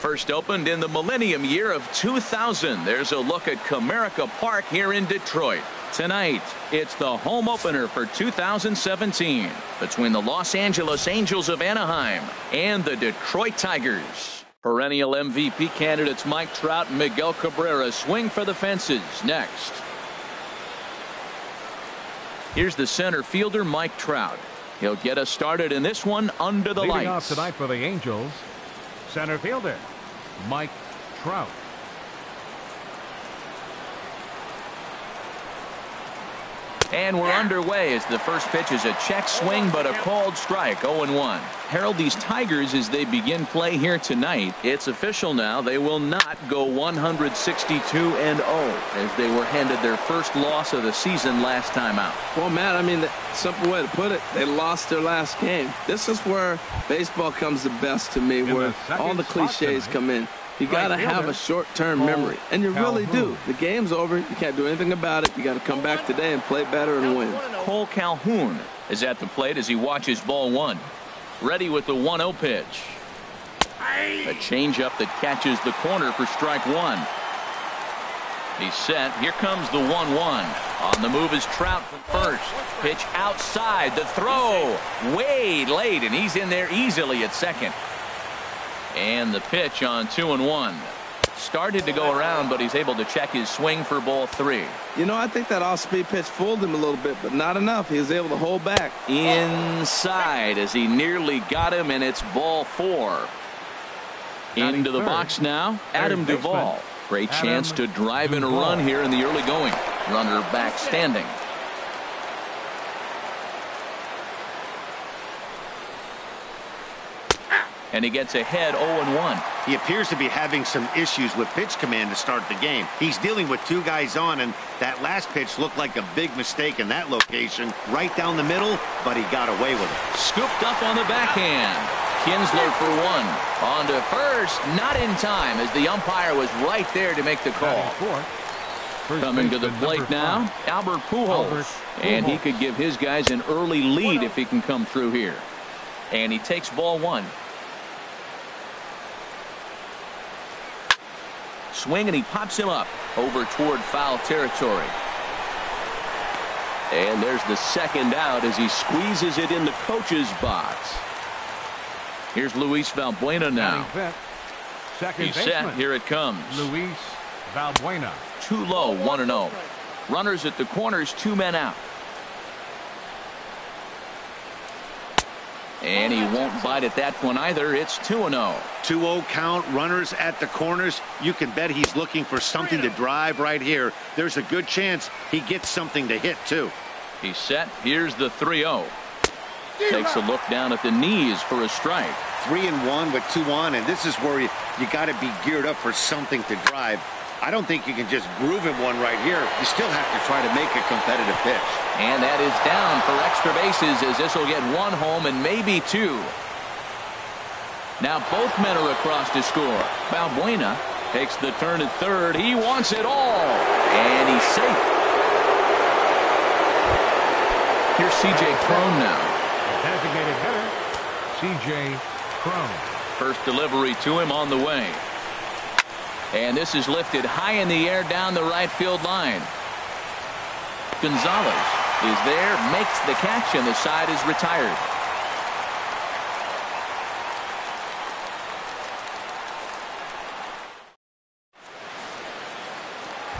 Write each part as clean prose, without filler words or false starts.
First opened in the millennium year of 2000. There's a look at Comerica Park here in Detroit. Tonight, it's the home opener for 2017 between the Los Angeles Angels of Anaheim and the Detroit Tigers. Perennial MVP candidates Mike Trout and Miguel Cabrera swing for the fences next. Here's the center fielder, Mike Trout. He'll get us started in this one under the lights. Leading off tonight for the Angels, center fielder, Mike Trout. And we're underway as the first pitch is a check swing, but a called strike, 0-1. Harold, these Tigers, as they begin play here tonight, it's official now. They will not go 162-0 as they were handed their first loss of the season last time out. Well, Matt, I mean, the simple way to put it, they lost their last game. This is where baseball comes the best to me, where all the cliches come in. You got to have a short-term memory, and you really do. The game's over. You can't do anything about it. You got to come back today and play better and win. Cole Calhoun is at the plate as he watches ball one. Ready with the 1-0 pitch. A changeup that catches the corner for strike one. He's set. Here comes the 1-1. On the move is Trout from first. Pitch outside. The throw way late, and he's in there easily at second. And the pitch on 2-1. Started to go around, but he's able to check his swing for ball three. You know, I think that off-speed pitch fooled him a little bit, but not enough. He was able to hold back. Inside as he nearly got him, and it's ball four. Into the box now, Adam Duvall. Great chance to drive in a run here in the early going. Runner back standing. And he gets ahead 0-1. He appears to be having some issues with pitch command to start the game. He's dealing with two guys on, and that last pitch looked like a big mistake in that location. Right down the middle, but he got away with it. Scooped up on the backhand. Kinsler for one. On to first. Not in time as the umpire was right there to make the call. Coming to the plate now, Albert Pujols. And he could give his guys an early lead if he can come through here. And he takes ball one. Swing, and he pops him up over toward foul territory. And there's the second out as he squeezes it in the coach's box. Here's Luis Valbuena now. He's set. Here it comes. Luis Valbuena. Too low, 1-0. Runners at the corners, two men out. And he won't bite at that one either. It's 2-0. 2-0 count, runners at the corners. You can bet he's looking for something to drive right here. There's a good chance he gets something to hit, too. He's set. Here's the 3-0. Takes a look down at the knees for a strike. 3-1 with 2 on, and this is where you got to be geared up for something to drive. I don't think you can just groove him one right here. You still have to try to make a competitive pitch. And that is down for extra bases as this will get one home and maybe two. Now both men are across to score. Valbuena takes the turn at third. He wants it all. And he's safe. Here's C.J. Cron now. Designated hitter, C.J. Cron. First delivery to him on the way. And this is lifted high in the air down the right field line. Gonzalez is there, makes the catch, and the side is retired.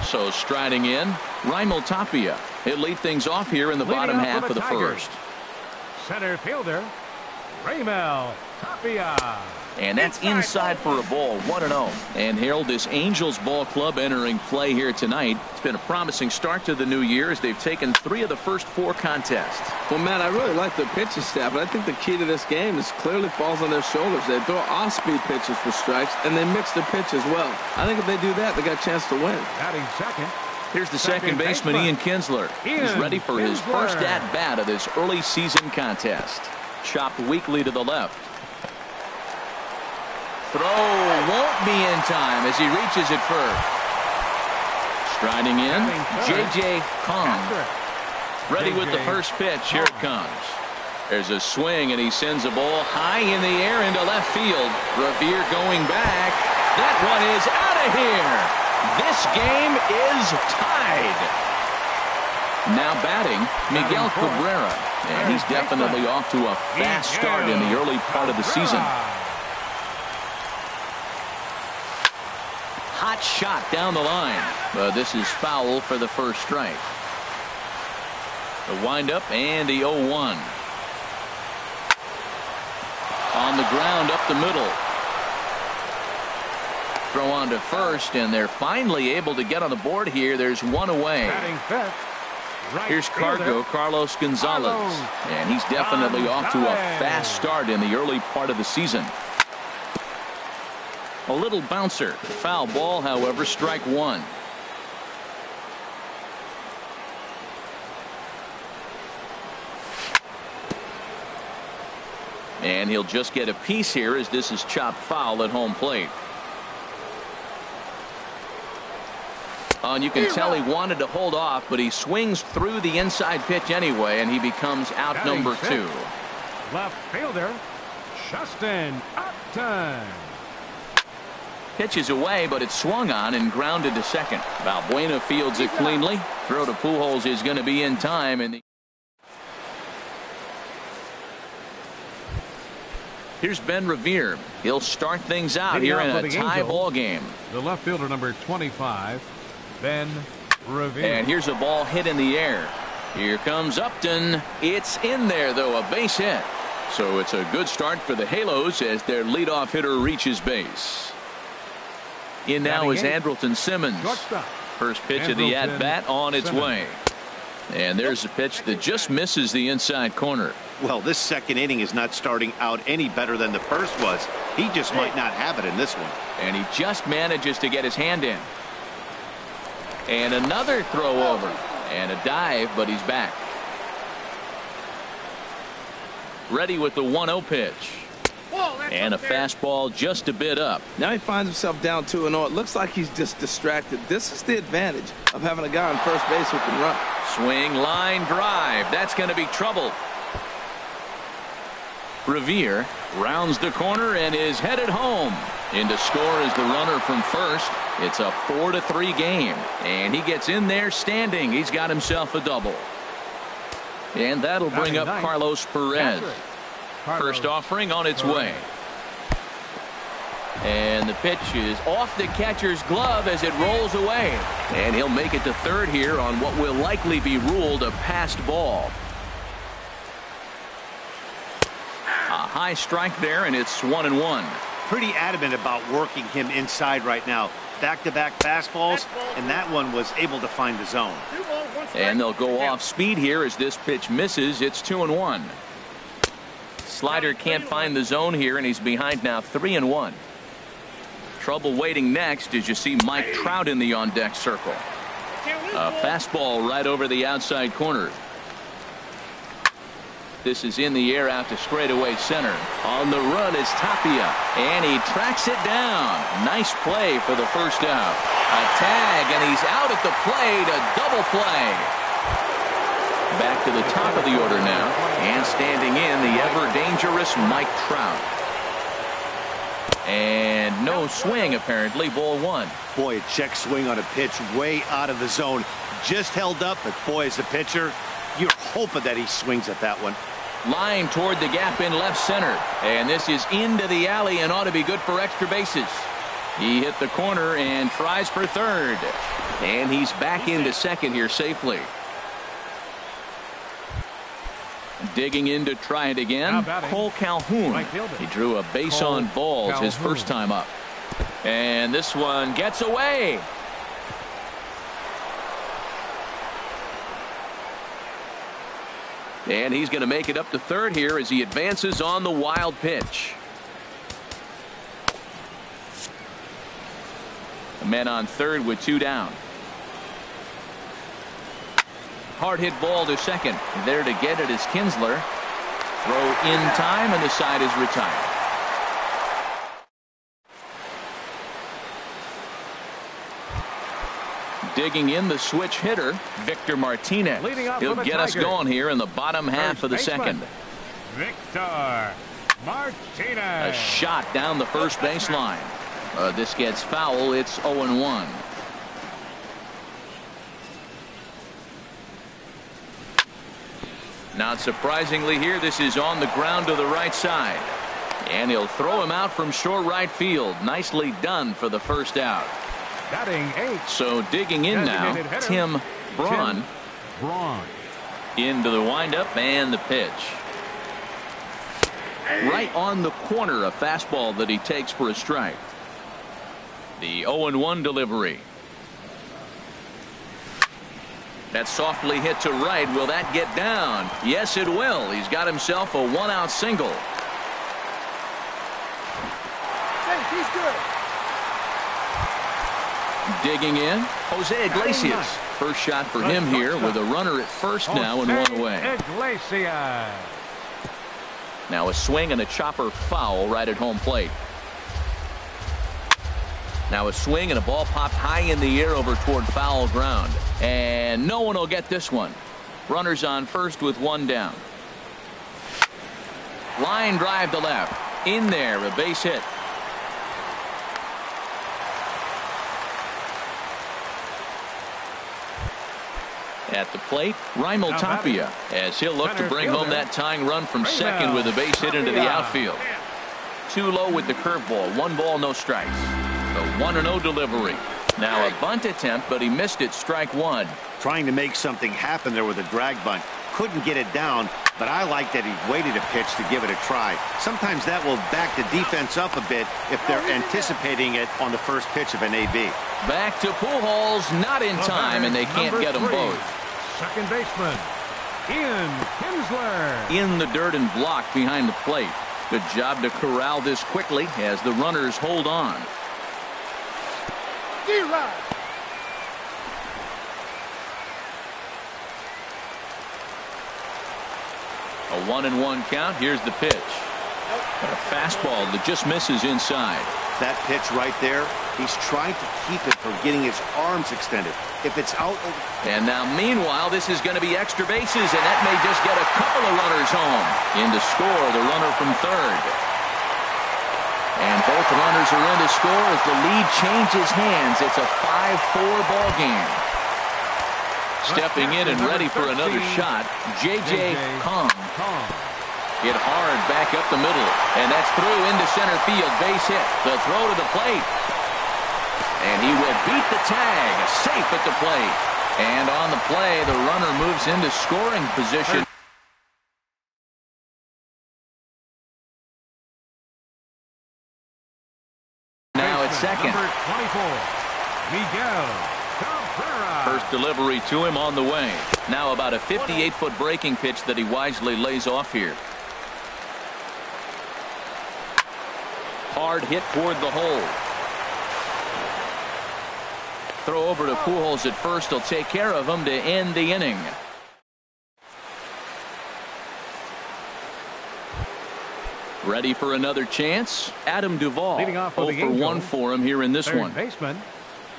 So striding in, Raimel Tapia. He'll lead things off here in the bottom half of the first. Center fielder, Raimel Tapia. And that's inside for a ball, 1-0. And Harold, this Angels ball club entering play here tonight. It's been a promising start to the new year as they've taken 3 of the first 4 contests. Well, Matt, I really like their pitching staff, but I think the key to this game is clearly falls on their shoulders. They throw off-speed pitches for strikes, and they mix their pitch as well. I think if they do that, they got a chance to win. Batting second. Here's the second baseman, Ian Kinsler. He's ready for his first at-bat of this early season contest. Chopped weakly to the left. Throw won't be in time as he reaches it first. Striding in, J.J. Kong. Ready with the first pitch. Here it comes. There's a swing, and he sends a ball high in the air into left field. Revere going back. That one is out of here. This game is tied. Now batting, Miguel Cabrera. And he's definitely off to a fast start in the early part of the season. Hot shot down the line. But this is foul for the first strike. The windup and the 0-1. On the ground up the middle. Throw on to first, and they're finally able to get on the board here. There's one away. Here's Carlos Gonzalez. And he's definitely off to a fast start in the early part of the season. A little bouncer. Foul ball, however, strike one. And he'll just get a piece here as this is chopped foul at home plate. Oh, and you can tell he wanted to hold off, but he swings through the inside pitch anyway, and he becomes out number 2. Left fielder, Justin Upton. Pitch is away, but it's swung on and grounded to second. Valbuena fields it cleanly. Throw to Pujols is going to be in time. And here's Ben Revere. He'll start things out here in a tie ball game. The left fielder, number 25, Ben Revere. And here's a ball hit in the air. Here comes Upton. It's in there, though, a base hit. So it's a good start for the Halos as their leadoff hitter reaches base. In now is Andrelton Simmons. First pitch of the at-bat on its way. And there's a pitch that just misses the inside corner. Well, this second inning is not starting out any better than the first was. He just might not have it in this one. And he just manages to get his hand in. And another throw over. And a dive, but he's back. Ready with the 1-0 pitch. And a fastball just a bit up. Now he finds himself down 2-0. It looks like he's just distracted. This is the advantage of having a guy on first base who can run. Swing, line, drive. That's going to be trouble. Revere rounds the corner and is headed home. In to score is the runner from first. It's a 4-3 game. And he gets in there standing. He's got himself a double. And that'll bring up Carlos Perez. First offering on its way. And the pitch is off the catcher's glove as it rolls away. And he'll make it to third here on what will likely be ruled a passed ball. A high strike there, and it's 1-1. Pretty adamant about working him inside right now. Back-to-back fastballs, and that one was able to find the zone. And they'll go off speed here as this pitch misses. It's 2-1. Slider can't find the zone here, and he's behind now 3-1. Trouble waiting next as you see Mike Trout in the on-deck circle. A fastball right over the outside corner. This is in the air out to straightaway center. On the run is Tapia, and he tracks it down. Nice play for the first out. A tag, and he's out at the plate. A double play. Back to the top of the order now, and standing in the ever-dangerous Mike Trout. And no swing, apparently. Ball one. Boy, a check swing on a pitch way out of the zone. Just held up, but boy, as a pitcher, you're hoping that he swings at that one. Line toward the gap in left center. And this is into the alley and ought to be good for extra bases. He hit the corner and tries for third. And he's back into second here safely. Digging in to try it again, Cole Calhoun. He drew a base on balls his first time up. And this one gets away. And he's going to make it up to third here as he advances on the wild pitch. A man on third with two down. Hard hit ball to second. There to get it is Kinsler. Throw in time, and the side is retired. Digging in the switch hitter, Victor Martinez. He'll get us going here in the bottom half of the second. Victor Martinez. A shot down the first baseline. This gets foul. It's 0-1. Not surprisingly here, this is on the ground to the right side. And he'll throw him out from short right field. Nicely done for the first out. Batting 8. So digging in now, Tim Braun. Into the windup and the pitch. Right on the corner, a fastball that he takes for a strike. The 0-1 delivery. That's softly hit to right. Will that get down? Yes, it will. He's got himself a one-out single. Hey, he's good. Digging in, Jose Iglesias. First shot for him here with a runner at first now and one away. Iglesias. Now a swing and a chopper foul right at home plate. Now a swing and a ball popped high in the air over toward foul ground. And no one will get this one. Runners on first with one down. Line drive to left. In there, a base hit. At the plate, Raimel Tapia, as he'll look to bring home that tying run from second with a base hit into the outfield. Too low with the curveball. One ball, no strikes. The 1-0 delivery. Now a bunt attempt, but he missed it. Strike one. Trying to make something happen there with a drag bunt. Couldn't get it down, but I like that he waited a pitch to give it a try. Sometimes that will back the defense up a bit if they're anticipating it on the first pitch of an AB. Back to Pujols, not in time, and they can't get them both. Second baseman, Ian Kinsler. In the dirt and blocked behind the plate. Good job to corral this quickly as the runners hold on. D-Rod. A 1-1 count. Here's the pitch. A fastball that just misses inside. That pitch right there, he's trying to keep it from getting his arms extended. If it's out. And now meanwhile, this is going to be extra bases, and that may just get a couple of runners home. In to score, the runner from third. And both runners are in to score as the lead changes hands. It's a 5-4 ball game. Stepping in and ready for another shot, J.J. Kong. Hit hard back up the middle, and that's through into center field. Base hit. The throw to the plate. And he will beat the tag. Safe at the plate. And on the play, the runner moves into scoring position. Now at second. Number 24, Miguel Cabrera. First delivery to him on the way. Now about a 58-foot breaking pitch that he wisely lays off here. Hard hit toward the hole. Throw over to Pujols at first. He'll take care of him to end the inning. Ready for another chance? Adam Duvall. Leading off for the 0 for 1 for him here in this Third one. baseman,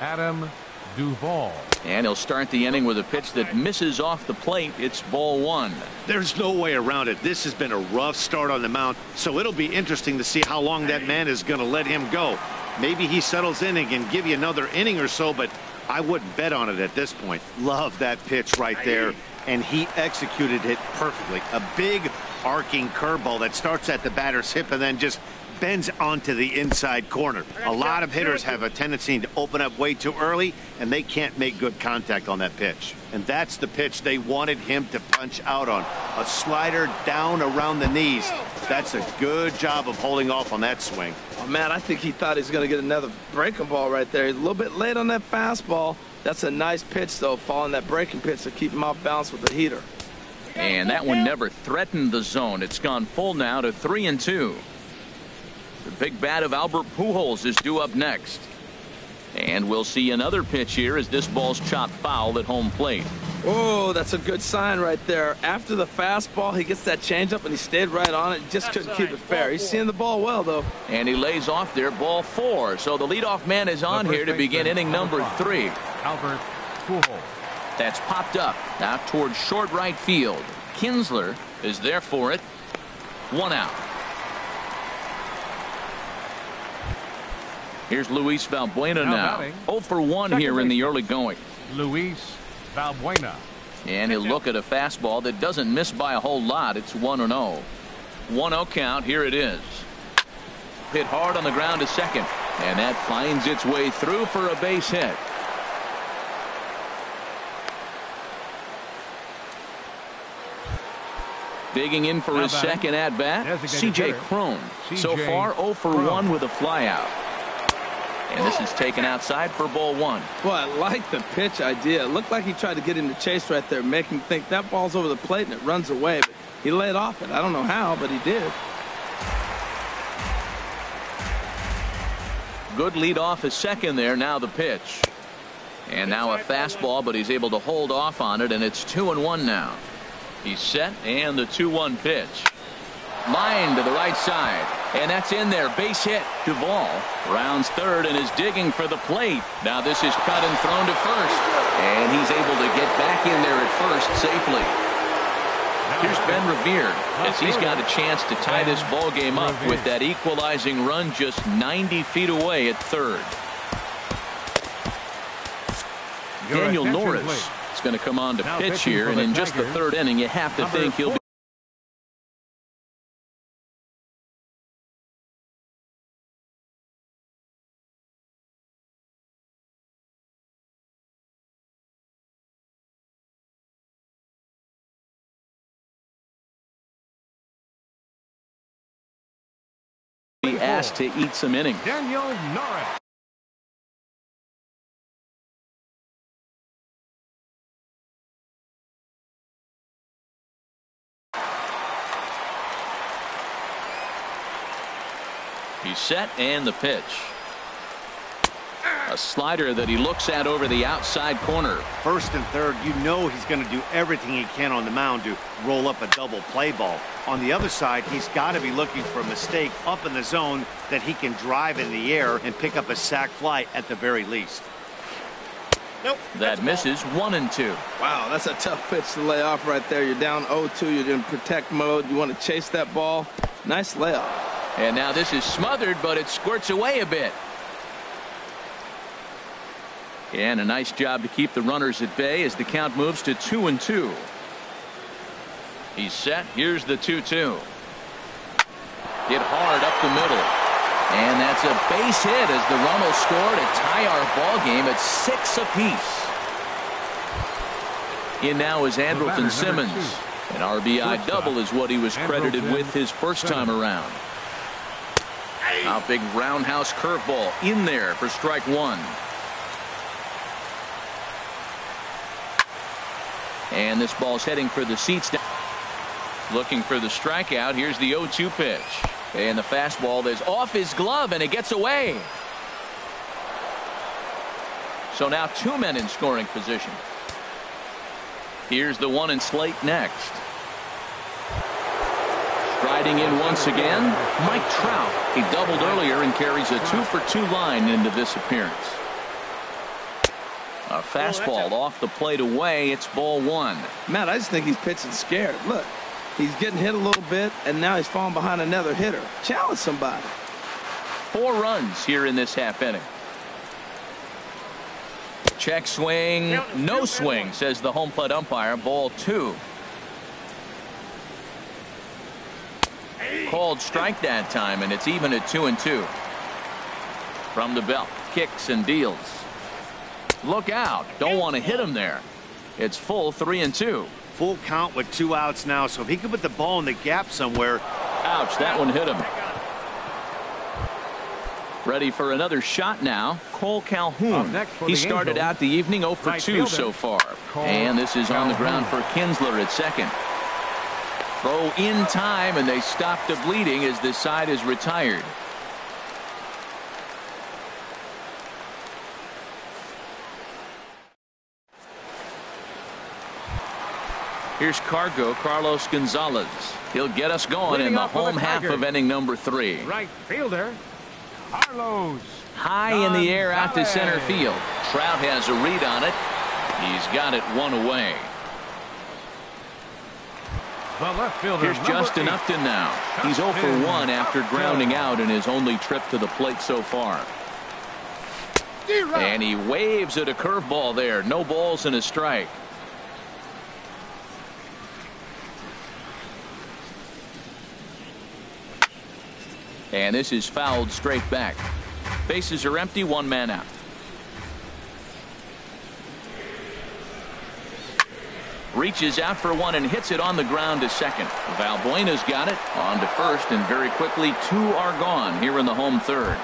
Adam Duvall. And he'll start the inning with a pitch that misses off the plate. It's ball one. There's no way around it. This has been a rough start on the mound, so it'll be interesting to see how long that man is going to let him go. Maybe he settles in and can give you another inning or so, but I wouldn't bet on it at this point. Love that pitch right there, and he executed it perfectly. A big arcing curveball that starts at the batter's hip and then just bends onto the inside corner. A lot of hitters have a tendency to open up way too early, and they can't make good contact on that pitch. And that's the pitch they wanted him to punch out on. A slider down around the knees. That's a good job of holding off on that swing. Oh, man, I think he thought he was going to get another breaking ball right there. He's a little bit late on that fastball. That's a nice pitch, though, following that breaking pitch to keep him off balance with the heater. And that one never threatened the zone. It's gone full now to 3-2. The big bat of Albert Pujols is due up next. And we'll see another pitch here as this ball's chopped foul at home plate. Oh, that's a good sign right there. After the fastball, he gets that changeup, and he stayed right on it. Just couldn't keep it fair. He's seeing the ball well, though. And he lays off there, ball 4. So the leadoff man is on here to begin inning number 3. Albert Pujols. That's popped up out towards short right field. Kinsler is there for it. 1 out. Here's Luis Valbuena now. 0 for 1 here in the early going. Luis Valbuena. And he'll look at a fastball that doesn't miss by a whole lot. It's 1-0. 1-0 count. Here it is. Hit hard on the ground to second. And that finds its way through for a base hit. Digging in for his second at bat, C.J. Cron. So far 0 for 1 with a flyout. And this is taken outside for ball 1. Well, I like the pitch idea. It looked like he tried to get him to chase right there, make him think that ball's over the plate and it runs away. But he laid off it. I don't know how, but he did. Good lead off his second there. Now the pitch. And now a fastball, but he's able to hold off on it, and it's 2-1 now. He's set, and the 2-1 pitch. Line to the right side, and that's in there. Base hit. Duvall rounds third and is digging for the plate. Now this is cut and thrown to first, and he's able to get back in there at first safely. Here's Ben Revere as he's got a chance to tie this ball game up with that equalizing run just 90 feet away at third. Daniel Norris is going to come on to pitch here, and in just the third inning, you have to think he'll be asked to eat some innings. Daniel Norris. He's set, and the pitch. A slider that he looks at over the outside corner. First and third, you know he's going to do everything he can on the mound to roll up a double play ball. On the other side, he's got to be looking for a mistake up in the zone that he can drive in the air and pick up a sac fly at the very least. Nope. That misses. 1-2. Wow, that's a tough pitch to lay off right there. You're down 0-2. You're in protect mode. You want to chase that ball. Nice layoff. And now this is smothered, but it squirts away a bit. And a nice job to keep the runners at bay as the count moves to 2-2. He's set. Here's the 2-2. Hit hard up the middle. And that's a base hit as the run will score to tie our ball game at 6 apiece. In now is Andrelton Simmons. An RBI double is what he was credited with his first time around. A big roundhouse curveball in there for strike 1. And this ball's heading for the seats. Looking for the strikeout. Here's the 0-2 pitch. And the fastball that's off his glove, and it gets away. So now 2 men in scoring position. Here's the 1 in Slate next. Striding in once again, Mike Trout. He doubled earlier and carries a 2-for-2 line into this appearance. A fastball off the plate away. It's ball 1. Matt, I just think he's pitching scared. Look, he's getting hit a little bit, and now he's falling behind another hitter. Challenge somebody. 4 runs here in this half inning. Check swing. No swing, says the home plate umpire. Ball 2. Called strike that time, and it's even at 2-2. From the belt, kicks and deals. Look out. Don't want to hit him there. It's full 3-2. Full count with 2 outs now, so if he could put the ball in the gap somewhere. Ouch, that one hit him. Ready for another shot now. Cole Calhoun. He started out the evening 0 for 2 so far. And this is on the ground for Kinsler at second. Throw in time, and they stop the bleeding as this side is retired. Here's Carlos Gonzalez. He'll get us going in the home half of inning number 3. Right fielder, Carlos. High in the air out to center field. Trout has a read on it. He's got it 1 away. The left fielder, Here's Justin 8. Upton now. He's 0 for 1 after grounding out in his only trip to the plate so far. And he waves at a curveball there. No balls and a strike. And this is fouled straight back. Bases are empty, 1 man out. Reaches out for 1 and hits it on the ground to second. Valbuena's got it on to first, and very quickly 2 are gone here in the home third.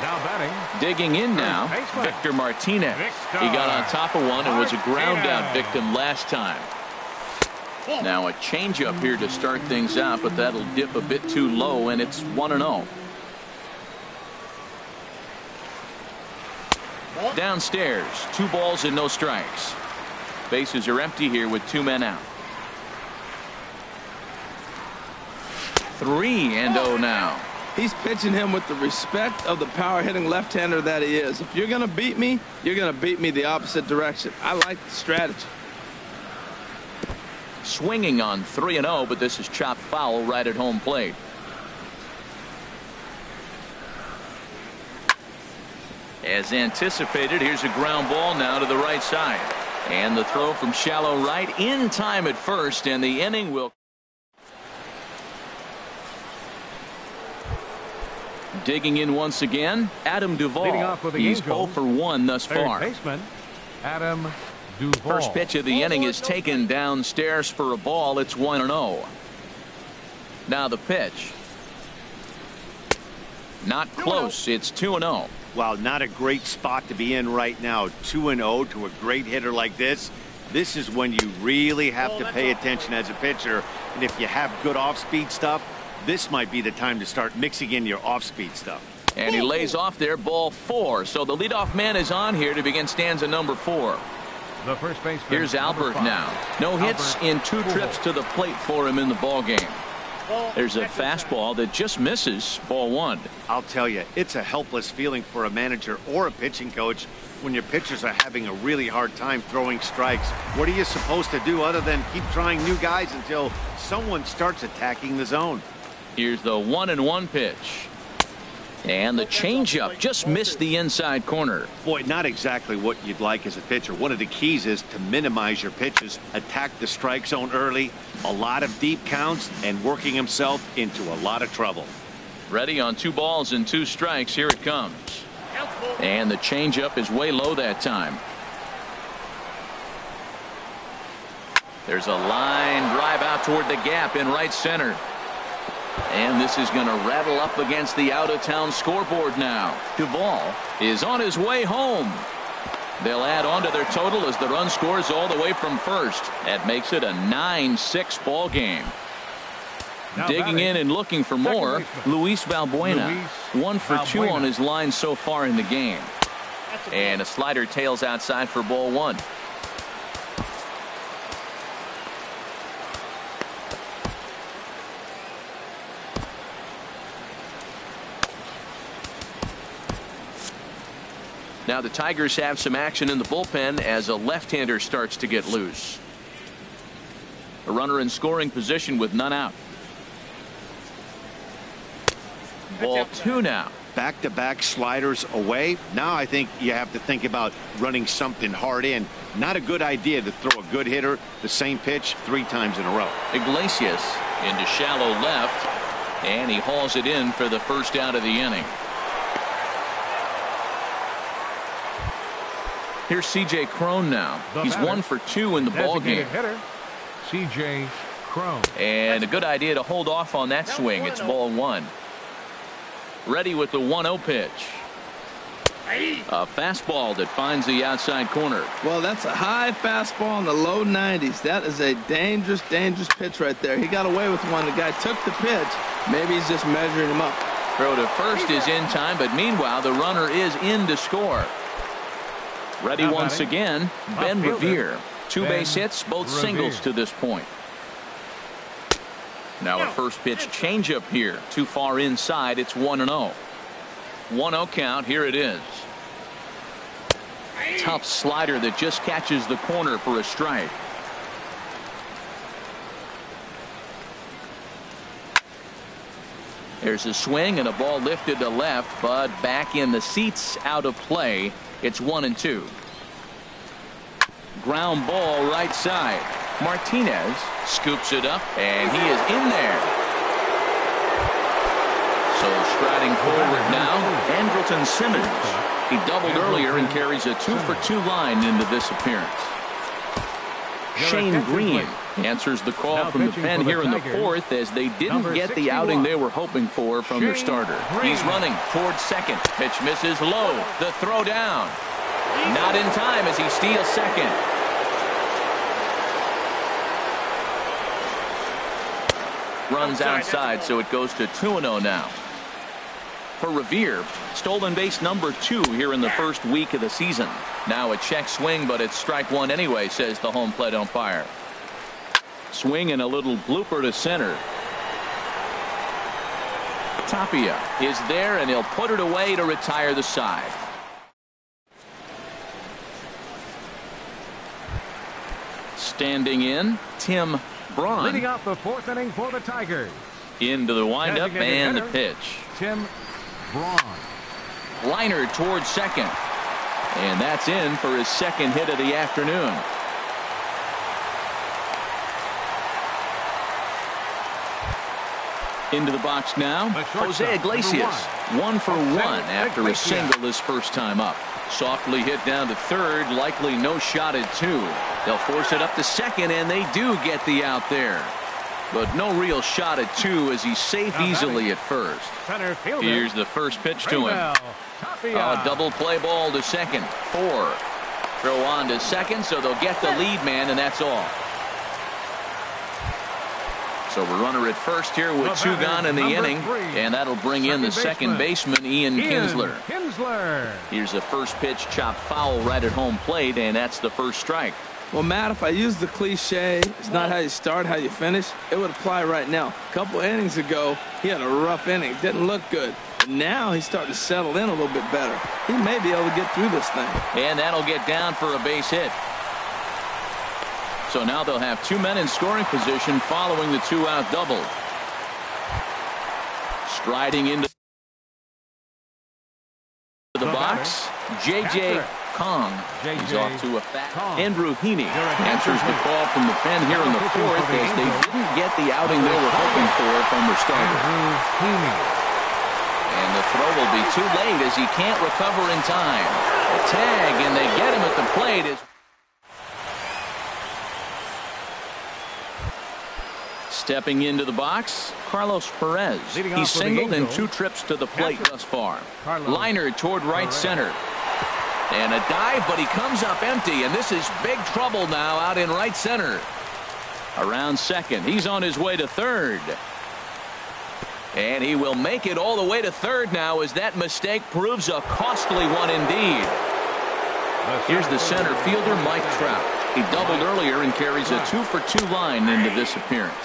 Now batting. Digging in now, Victor Martinez. He got on top of 1 and was a ground out victim last time. Now a changeup here to start things out, but that'll dip a bit too low, and it's 1-0. Downstairs, 2 balls and no strikes. Bases are empty here with 2 men out. 3-0 now. He's pitching him with the respect of the power-hitting left-hander that he is. If you're going to beat me, you're going to beat me the opposite direction. I like the strategy. Swinging on 3-0, but this is chopped foul right at home plate. As anticipated, here's a ground ball now to the right side. And the throw from shallow right in time at first, and the inning will. Digging in once again, Adam Duvall. He's 0 for 1 thus far. Baseman, Adam Duvall. First pitch of the inning is taken downstairs for a ball. It's 1-0. Now the pitch. Not close. It's 2-0. Wow, not a great spot to be in right now. 2-0 to a great hitter like this. This is when you really have to pay attention as a pitcher. And if you have good off-speed stuff, this might be the time to start mixing in your off-speed stuff. And he lays off there, ball 4. So the leadoff man is on here to begin stanza number 4. The first baseman. Here's Albert now. No hits in 2 trips to the plate for him in the ball game. There's a fastball that just misses, ball 1. I'll tell you, it's a helpless feeling for a manager or a pitching coach when your pitchers are having a really hard time throwing strikes. What are you supposed to do other than keep trying new guys until someone starts attacking the zone? Here's the 1-1 pitch. And the changeup just missed the inside corner. Boy, not exactly what you'd like as a pitcher. One of the keys is to minimize your pitches, attack the strike zone early, a lot of deep counts, and working himself into a lot of trouble. Ready on 2 balls and 2 strikes. Here it comes. And the changeup is way low that time. There's a line drive out toward the gap in right center. And this is going to rattle up against the out-of-town scoreboard now. Duvall is on his way home. They'll add on to their total as the run scores all the way from first. That makes it a 9-6 ball game. Now digging in and looking for more, Luis Valbuena. 1 for 2 on his line so far in the game. And a slider tails outside for ball 1. Now the Tigers have some action in the bullpen as a left-hander starts to get loose. A runner in scoring position with none out. Ball 2 now. Back-to-back sliders away. Now I think you have to think about running something hard in. Not a good idea to throw a good hitter the same pitch 3 times in a row. Iglesias into shallow left, and he hauls it in for the first out of the inning. Here's C.J. Cron now. He's 1 for 2 in the ball game. Hitter, C.J. Cron. And a good idea to hold off on that swing. It's ball 1. Ready with the 1-0 pitch. A fastball that finds the outside corner. Well, that's a high fastball in the low 90s. That is a dangerous, dangerous pitch right there. He got away with one. The guy took the pitch. Maybe he's just measuring him up. Throw to first is in time, but meanwhile the runner is in to score. Ready once again, Ben Revere. 2 base hits, both singles to this point. Now a first pitch changeup here. Too far inside. It's 1-0. 1-0 count. Here it is. Tough slider that just catches the corner for a strike. There's a swing and a ball lifted to left, but back in the seats, out of play. It's 1-2. Ground ball right side. Martinez scoops it up, and he is in there. So striding forward now, Andrelton Simmons. He doubled earlier and carries a 2-for-2 line into this appearance. Shane Green answers the call from the pen here in the fourth, as they didn't get the outing they were hoping for from their starter. He's running towards second. Pitch misses low. The throw down. Not in time as he steals second. Runs outside, so it goes to 2-0 now. For Revere, stolen base number 2 here in the first week of the season. Now a check swing, but it's strike one anyway, says the home plate umpire. Swing and a little blooper to center. Tapia is there, and he'll put it away to retire the side. Standing in, Tim Braun. Leading off the fourth inning for the Tigers. Into the windup and the pitch. Tim Braun. Liner towards second. And that's in for his second hit of the afternoon. Into the box now, Jose Iglesias. 1 for 1 after a single his first time up. Softly hit down to third, likely no shot at 2. They'll force it up to second, and they do get the out there. But no real shot at 2 as he's safe easily at first. Here's the first pitch to him. A double play ball to second. 4. Throw on to second, so they'll get the lead man, and that's all. So a runner at first here with 2 gone in the inning, and that'll bring in the second baseman, Ian Kinsler. Here's the first pitch, chopped foul right at home plate, and that's the first strike. Well, Matt, if I use the cliche, it's not how you start, how you finish, it would apply right now. A couple innings ago, he had a rough inning. Didn't look good. But now he's starting to settle in a little bit better. He may be able to get through this thing. And that'll get down for a base hit. So now they'll have 2 men in scoring position following the 2-out double. Striding into the box, J.J. Kong. He's off to a fat. Andrew Heaney answers the call from the pen here in the fourth, as they didn't get the outing they were hoping for from their starter. And the throw will be too late as he can't recover in time. A tag, and they get him at the plate. Stepping into the box, Carlos Perez. He's singled in 2 trips to the plate thus far. Liner toward right center. And a dive, but he comes up empty, and this is big trouble now out in right center. Around second. He's on his way to third. And he will make it all the way to third now, as that mistake proves a costly one indeed. Here's the center fielder, Mike Trout. He doubled earlier and carries a 2-for-2 line into this appearance.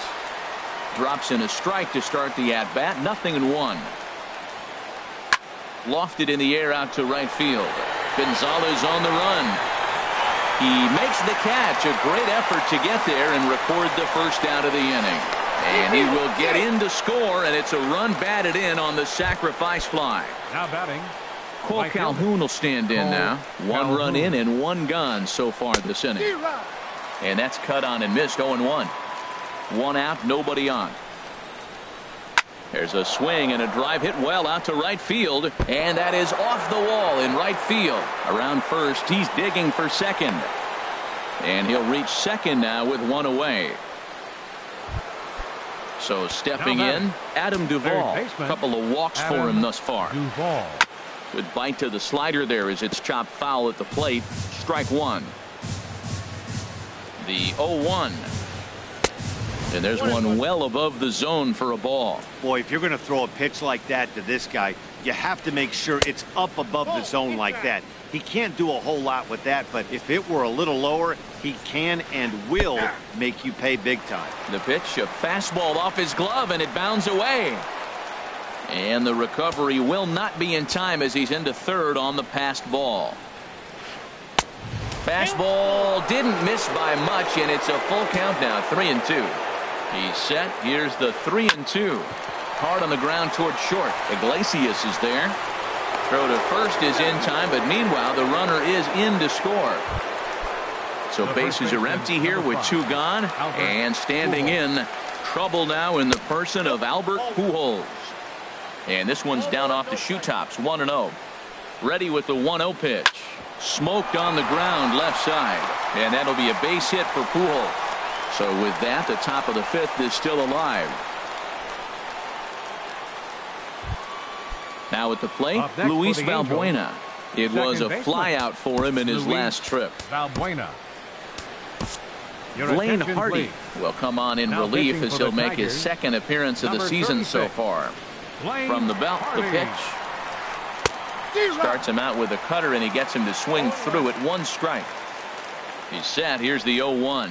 Drops in a strike to start the at-bat. 0-1. Lofted in the air out to right field. Gonzalez on the run. He makes the catch. A great effort to get there and record the first out of the inning. And he will get in to score, and it's a run batted in on the sacrifice fly. Now batting, Cole Calhoun will stand in now. 1 run in and 1 gone so far this inning. And that's cut on and missed. 0-1. 1 out, nobody on. There's a swing and a drive hit well out to right field, and that is off the wall in right field. Around first, he's digging for second. And he'll reach second now with 1 away. So stepping in, Adam Duvall. A couple of walks for him thus far. Good bite to the slider there as it's chopped foul at the plate. Strike 1. The 0-1. And there's one well above the zone for a ball. Boy, if you're going to throw a pitch like that to this guy, you have to make sure it's up above the zone like that. He can't do a whole lot with that, but if it were a little lower, he can and will make you pay big time. The pitch, a fastball off his glove, and it bounds away. And the recovery will not be in time as he's into third on the passed ball. Fastball didn't miss by much, and it's a full count now, 3-2. He's set. Here's the 3-2. hard on the ground toward short. Iglesias is there. Throw to first is in time, but meanwhile the runner is in to score. So bases are empty here with 2 gone, and standing in trouble now in the person of Albert Pujols. And this one's down off the shoe tops, 1-0. Ready with the 1-0 pitch. Smoked on the ground left side, and that'll be a base hit for Pujols. So with that, the top of the 5th is still alive. Now at the plate, Luis Valbuena. It was a flyout for him in his last trip. Valbuena. Blaine Hardy will come on in relief as he'll make his 2nd appearance of the season so far. From the belt, the pitch. Starts him out with a cutter, and he gets him to swing through it. 1 strike. He's set. Here's the 0-1.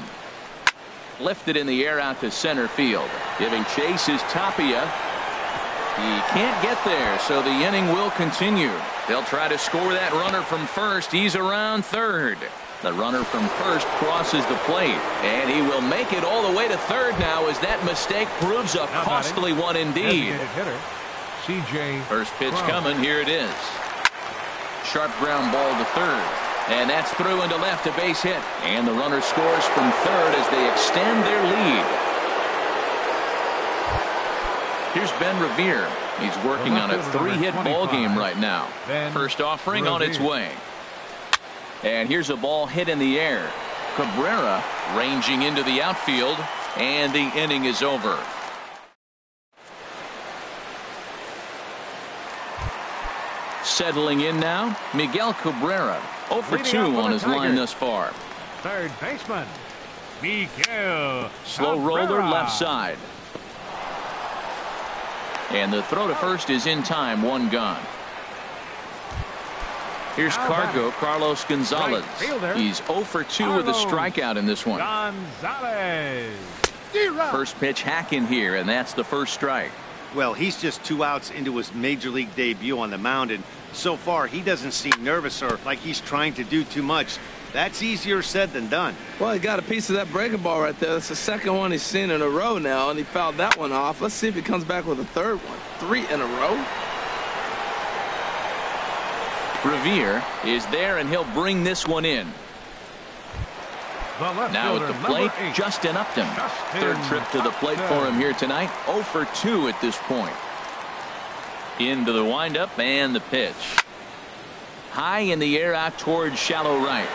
Lifted in the air out to center field. Giving chase is Tapia. He can't get there, so the inning will continue. They'll try to score that runner from first. He's around third. The runner from first crosses the plate, and he will make it all the way to third now as that mistake proves a costly one indeed. First pitch coming. Here it is. Sharp ground ball to third, and that's through into left, a base hit, and the runner scores from third as they extend their lead. Here's Ben Revere. He's working on a 3-hit ball game right now. First offering on its way. And here's a ball hit in the air. Cabrera ranging into the outfield, and the inning is over. Settling in now, Miguel Cabrera. 0 for 2 on his line thus far. Third baseman, Miguel. Slow roller left side. And the throw to first is in time. 1 gone. Here's Carlos Gonzalez. He's 0 for 2 with a strikeout in this one. Gonzalez. First pitch hack in here, and that's the first strike. Well, he's just 2 outs into his major league debut on the mound, and so far he doesn't seem nervous or like he's trying to do too much. That's easier said than done. Well, he got a piece of that breaking ball right there. That's the 2nd one he's seen in a row now, and he fouled that one off. Let's see if he comes back with a 3rd one. 3 in a row. Revere is there, and he'll bring this one in. Now at the plate, Justin Upton. 3rd trip to the plate for him here tonight. 0 for 2 at this point. Into the windup and the pitch. High in the air out towards shallow right.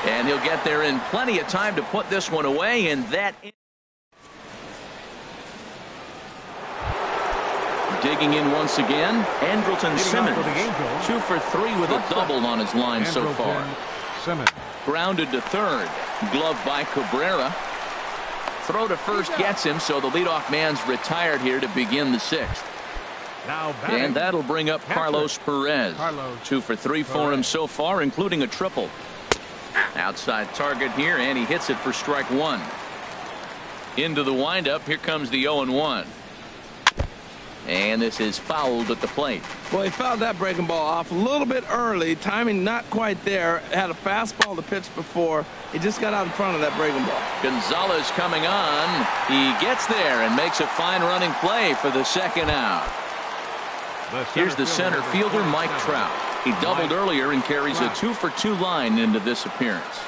And he'll get there in plenty of time to put this one away, and that. Digging in once again, Andrelton Simmons. 2 for 3 with a double on his line so far. Grounded to third. Glove by Cabrera. Throw to first gets him, so the leadoff man's retired here to begin the 6th. And that'll bring up Carlos Perez. 2 for 3 for him so far, including a triple. Outside target here, and he hits it for strike 1. Into the windup. Here comes the 0-1. And this is fouled at the plate. Well, he fouled that breaking ball off a little bit early. Timing not quite there. Had a fastball to pitch before. He just got out in front of that breaking ball. Gonzalez coming on. He gets there and makes a fine running play for the 2nd out. Here's the center fielder, Mike Trout. He doubled earlier and carries a 2 for 2 line into this appearance.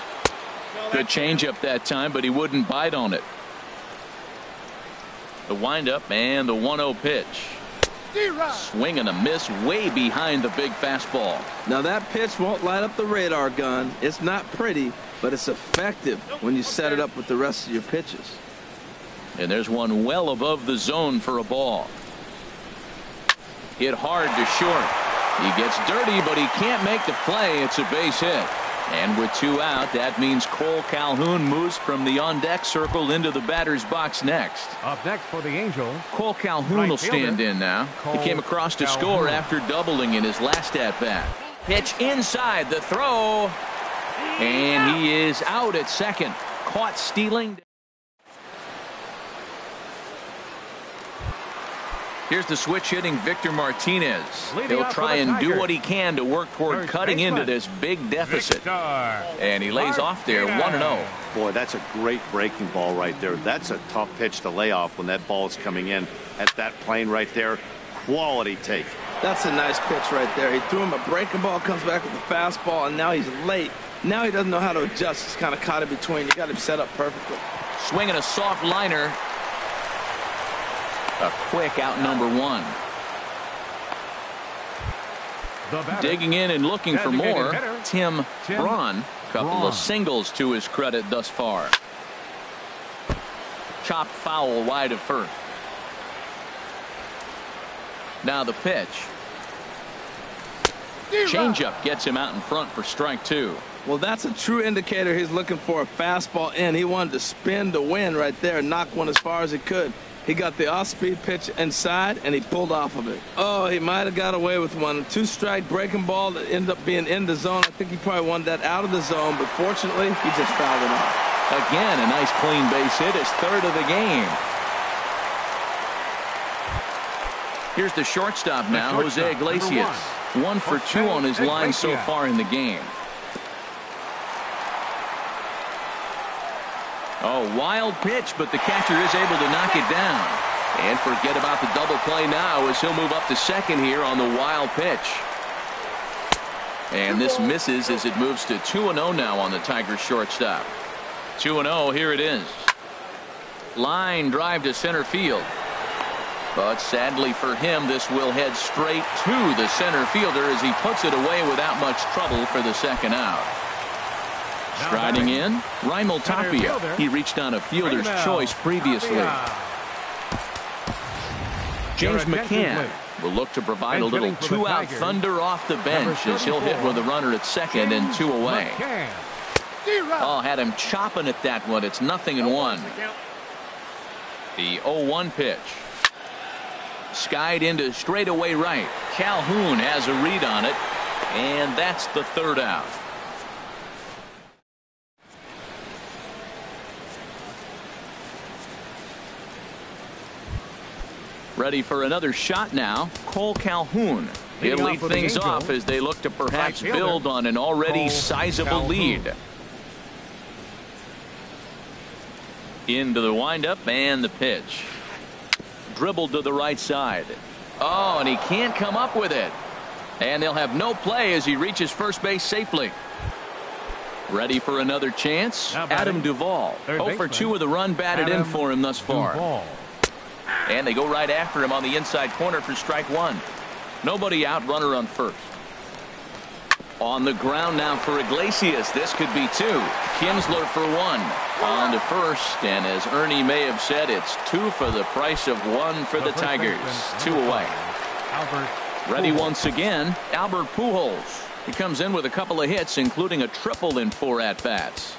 Good changeup that time, but he wouldn't bite on it. The windup and the 1-0 pitch. Swing and a miss way behind the big fastball. Now that pitch won't light up the radar gun. It's not pretty, but it's effective when you set it up with the rest of your pitches. And there's one well above the zone for a ball. Hit hard to short. He gets dirty, but he can't make the play. It's a base hit. And with 2 out, that means Cole Calhoun moves from the on-deck circle into the batter's box next. Up next for the Angels, Cole Calhoun will stand in now. He came across to score after doubling in his last at-bat. Pitch inside the throw. And he is out at second. Caught stealing. Here's the switch hitting Victor Martinez. Leading He'll off try for the and do Tigers. what he can to work toward First cutting baseman. into this big deficit. Victor And he lays off there, Martinez. 1-0. Boy, that's a great breaking ball right there. That's a tough pitch to lay off when that ball is coming in at that plane right there. Quality take. That's a nice pitch right there. He threw him a breaking ball, comes back with a fastball, and now he's late. Now he doesn't know how to adjust. He's kind of caught in between. You got him set up perfectly. Swinging a soft liner. A quick out, number 1. The batter. Digging in and looking for Designated more, hitter, Tim Tim Braun. Couple Braun. of singles to his credit thus far. Chopped foul wide of first. Now the pitch. Changeup gets him out in front for strike 2. Well, that's a true indicator he's looking for a fastball in. He wanted to spin to win right there and knock one as far as he could. He got the off-speed pitch inside, and he pulled off of it. Oh, he might have got away with one. 2-strike breaking ball that ended up being in the zone. I think he probably wanted that out of the zone, but fortunately, he just fouled it off. Again, a nice clean base hit, his 3rd of the game. Here's the shortstop now, The shortstop, Jose Iglesias. number 1 for 2 on his line so Iglesias. far in the game. Oh, wild pitch, but the catcher is able to knock it down. And forget about the double play now as he'll move up to second here on the wild pitch. And this misses as it moves to 2-0 now on the Tigers shortstop. 2-0, here it is. Line drive to center field. But sadly for him, this will head straight to the center fielder as he puts it away without much trouble for the second out. Striding in, Raimel Tapia. He reached on a fielder's choice previously. James McCann will look to provide a little 2-out thunder off the bench as he'll hit with a runner at second and 2 away. Oh, had him chopping at that one. It's 0-1. The 0-1 pitch. Skied into straightaway right. Calhoun has a read on it, and that's the 3rd out. Ready for another shot now, Cole Calhoun. He'll lead things off as they look to perhaps build on an already sizable lead. Into the windup and the pitch. Dribbled to the right side. Oh, and he can't come up with it. And they'll have no play as he reaches first base safely. Ready for another chance? Adam Duvall. 0 for 2 with a run batted in for him thus far. And they go right after him on the inside corner for strike 1. Nobody out, runner on first. On the ground now for Iglesias. This could be 2. Kinsler for 1. On to first, and as Ernie may have said, it's 2 for the price of 1 for the Tigers. 2 away. Ready once again, Albert Pujols. He comes in with a couple of hits, including a triple in 4 at-bats.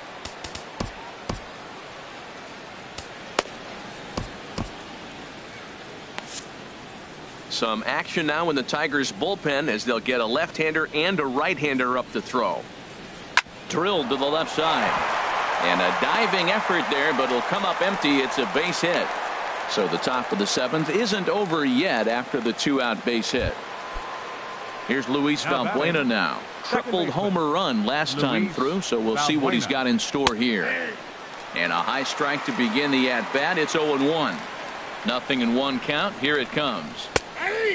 Some action now in the Tigers bullpen as they'll get a left-hander and a right-hander up to throw. Drilled to the left side. And a diving effort there, but it'll come up empty. It's a base hit. So the top of the 7th isn't over yet after the 2-out base hit. Here's Luis Valbuena now. Tripled homer run last time through, so we'll see what he's got in store here. And a high strike to begin the at-bat. It's 0-1. 0-1 count. Here it comes.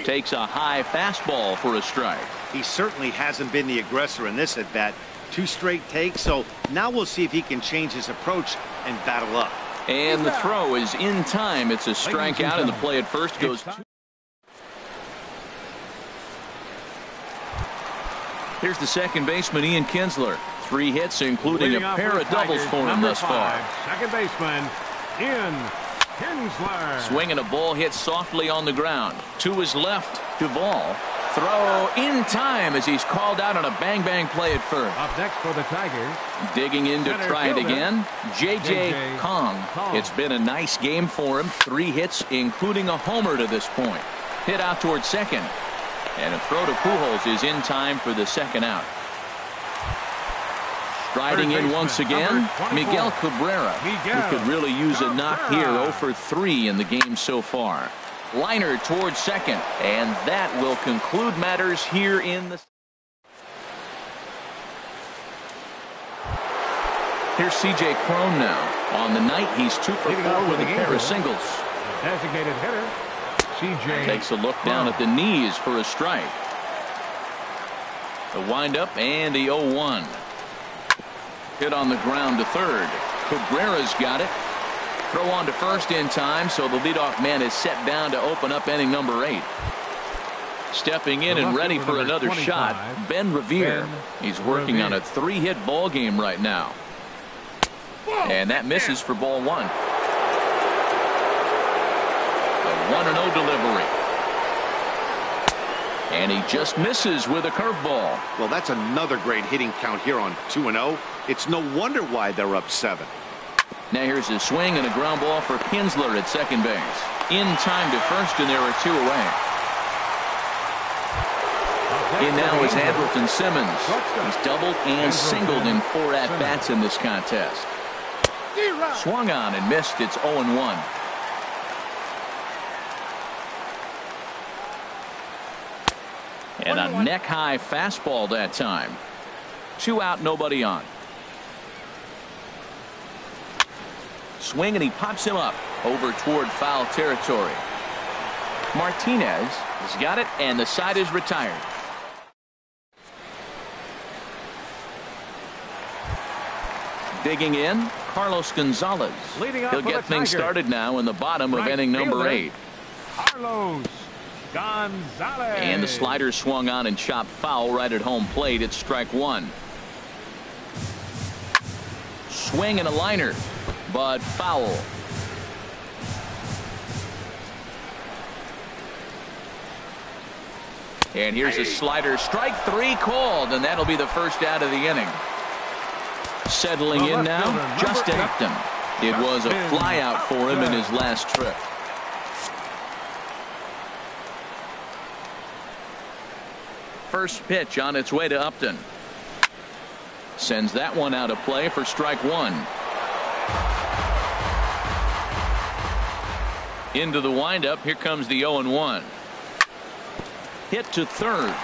Takes a high fastball for a strike. He certainly hasn't been the aggressor in this at bat. 2 straight takes, so now we'll see if he can change his approach and battle up. And the throw is in time. It's a strikeout, and the play at first goes. Here's the second baseman, Ian Kinsler. 3 hits, including a pair of doubles for him thus far. Second baseman, Ian Kinsler. Swinging a ball hit softly on the ground. To his left, Duvall. Throw in time as he's called out on a bang-bang play at first. Up next for the Tigers. Digging in to try it again. J.J. Kong. It's been a nice game for him. 3 hits, including a homer to this point. Hit out towards second. And a throw to Pujols is in time for the second out. Striding in once again, Miguel Cabrera. He could really use a knock here. 0 for 3 in the game so far. Liner towards second, and that will conclude matters here in the. Here's C.J. Cron now. On the night, he's 2 for 4 with a pair of singles. Designated hitter, C.J. Takes a look down at the knees for a strike. The windup and the 0-1. Hit on the ground to third. Cabrera's got it. Throw on to first in time, so the leadoff man is set down to open up inning number 8. Stepping in and ready for another shot, Ben Revere. He's working on a 3-hit ball game right now. And that misses for ball 1. The 1-0 delivery. And he just misses with a curveball. Well, that's another great hitting count here on 2-0. It's no wonder why they're up 7. Now here's a swing and a ground ball for Kinsler at second base. In time to first, and there are 2 away. In now is Andrelton Simmons. He's doubled and singled in 4 at-bats in this contest. Swung on and missed. It's 0-1. And a neck-high fastball that time. 2 out, nobody on. Swing, and he pops him up over toward foul territory. Martinez has got it, and the side is retired. Digging in, Carlos Gonzalez. He'll get things started now in the bottom of inning number 8. Carlos Gonzalez. And the slider swung on and chopped foul right at home plate. It's strike 1. Swing and a liner, but foul. And here's a slider, strike 3 called, and that'll be the first out of the inning. Settling in now, Justin Upton. It was a flyout for him in his last trip. First pitch on its way to Upton. Sends that one out of play for strike 1. Into the windup. Here comes the 0-1. Hit to third.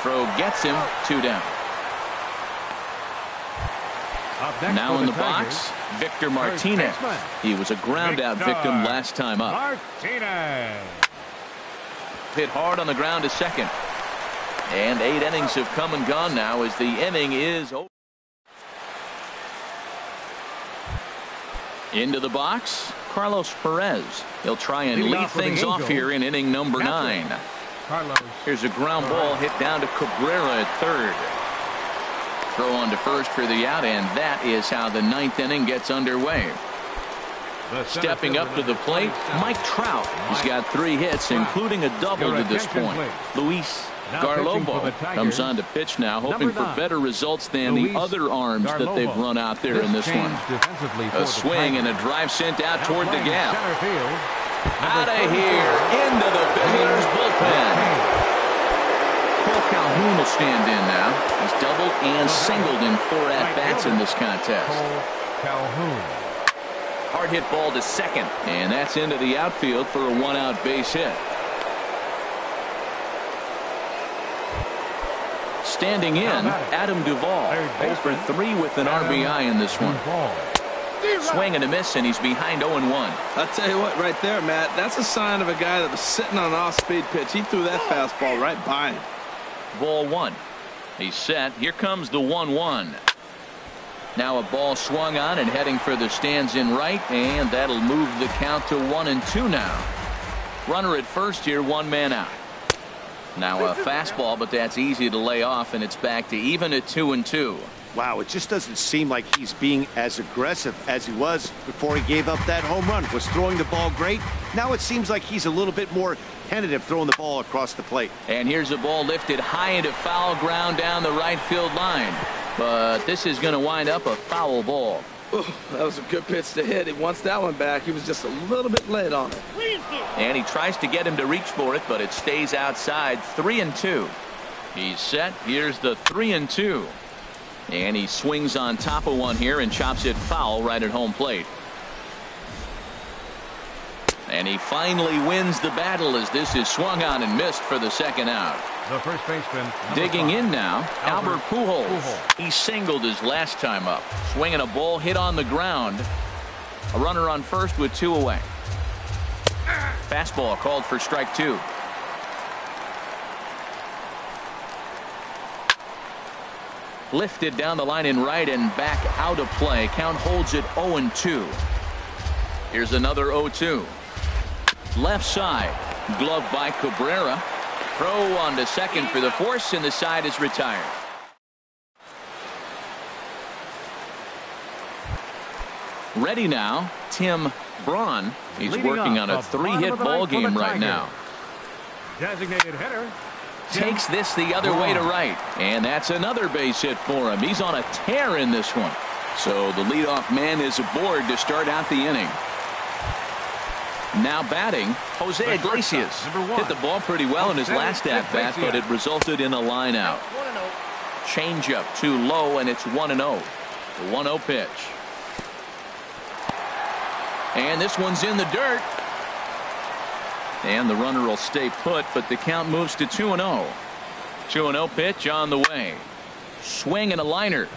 Throw gets him. 2 down. Now in the box, Victor Martinez. He was a ground out victim last time up. Martinez. Hit hard on the ground to second. And 8 innings have come and gone now as the inning is over. Into the box, Carlos Perez. He'll try and lead things off here in inning number 9. Here's a ground ball hit down to Cabrera at third. Throw on to first for the out, and that is how the 9th inning gets underway. Stepping up to the plate, Mike Trout. He's got 3 hits, including a double to this point. Luis Garlobo comes on to pitch now, hoping for better results than the other arms that they've run out there in this one. A swing and a drive sent out toward the gap. Out of here, into the visitor's bullpen. Cole Calhoun will stand in now. He's doubled and singled in 4 at-bats in this contest. Hard hit ball to second, and that's into the outfield for a 1-out base hit. Standing in, Adam Duvall, 0 for 3 with an RBI in this one. Swing and a miss, and he's behind 0-1. I'll tell you what, right there, Matt, that's a sign of a guy that was sitting on an off-speed pitch. He threw that fastball right by him. Ball 1. He's set. Here comes the 1-1. Now a ball swung on and heading for the stands in right, and that'll move the count to 1-2 now. Runner at first here, 1 man out. Now a fastball, but that's easy to lay off, and it's back to even at 2-2. Wow, it just doesn't seem like he's being as aggressive as he was before he gave up that home run. Was throwing the ball great. Now it seems like he's a little bit more tentative throwing the ball across the plate. And here's a ball lifted high into foul ground down the right field line. But this is going to wind up a foul ball. Ooh, that was a good pitch to hit. He wants that one back. He was just a little bit late on it. And he tries to get him to reach for it, but it stays outside. 3-2. He's set. Here's the 3-2. And he swings on top of one here and chops it foul right at home plate. And he finally wins the battle as this is swung on and missed for the second out. The first baseman. Digging 5, in now, Albert Pujols. Pujols. He singled his last time up. Swinging a ball hit on the ground. A runner on first with 2 away. Fastball called for strike 2. Lifted down the line in right and back out of play. Count holds it 0-2. Here's another 0-2. Left side. Glove by Cabrera. Throw on to second for the force, and the side is retired. Ready now, Tim Braun. He's Leading working up on a the bottom 3-hit of the ball ninth for the game right Tigers. now. Designated hitter. Takes this the other way to right, and that's another base hit for him. He's on a tear in this one. So the leadoff man is aboard to start out the inning. Now batting, Jose Iglesias. Hit the ball pretty well in his last at-bat, but it resulted in a line out. 1-0. Changeup too low, and it's 1-0. The 1-0 pitch. And this one's in the dirt. And the runner will stay put, but the count moves to 2-0. 2-0 pitch on the way. Swing and a liner.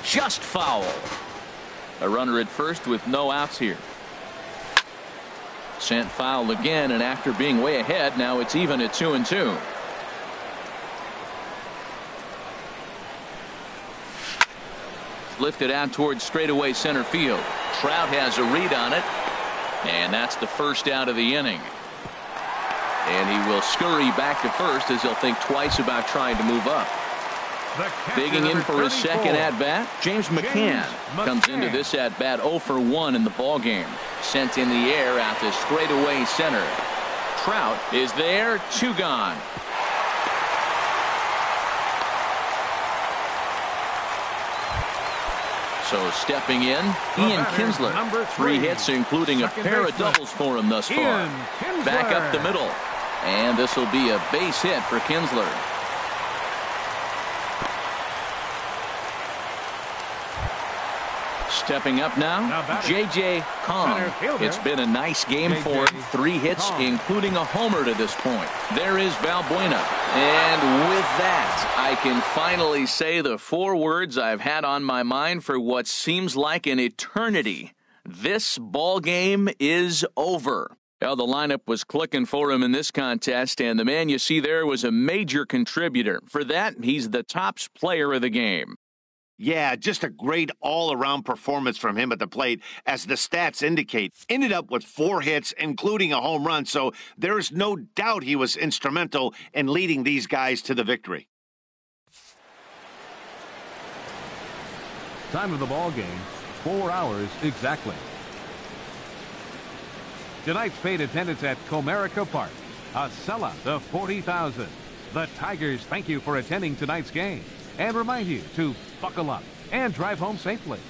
Just foul. A runner at first with no outs here. Sent foul again, and after being way ahead, now it's even at 2-2. Lifted out towards straightaway center field. Trout has a read on it, and that's the first out of the inning. And he will scurry back to first as he'll think twice about trying to move up. Digging in for his second at-bat, James McCann comes into this at-bat 0 for 1 in the ballgame. Sent in the air out to straightaway center. Trout is there, 2 gone. So stepping in, Ian Kinsler. 3 hits, including a pair of doubles for him thus far. Back up the middle. And this will be a base hit for Kinsler. Stepping up now, J.J. Kong. It's been a nice game for him. 3 hits, including a homer to this point. There is Valbuena. And with that, I can finally say the 4 words I've had on my mind for what seems like an eternity. This ball game is over. Well, the lineup was clicking for him in this contest, and the man you see there was a major contributor. For that, he's the top player of the game. Yeah, just a great all-around performance from him at the plate, as the stats indicate. Ended up with 4 hits, including a home run, so there's no doubt he was instrumental in leading these guys to the victory. Time of the ball game, 4 hours exactly. Tonight's paid attendance at Comerica Park, a sellout of 40,000. The Tigers thank you for attending tonight's game and remind you to buckle up and drive home safely.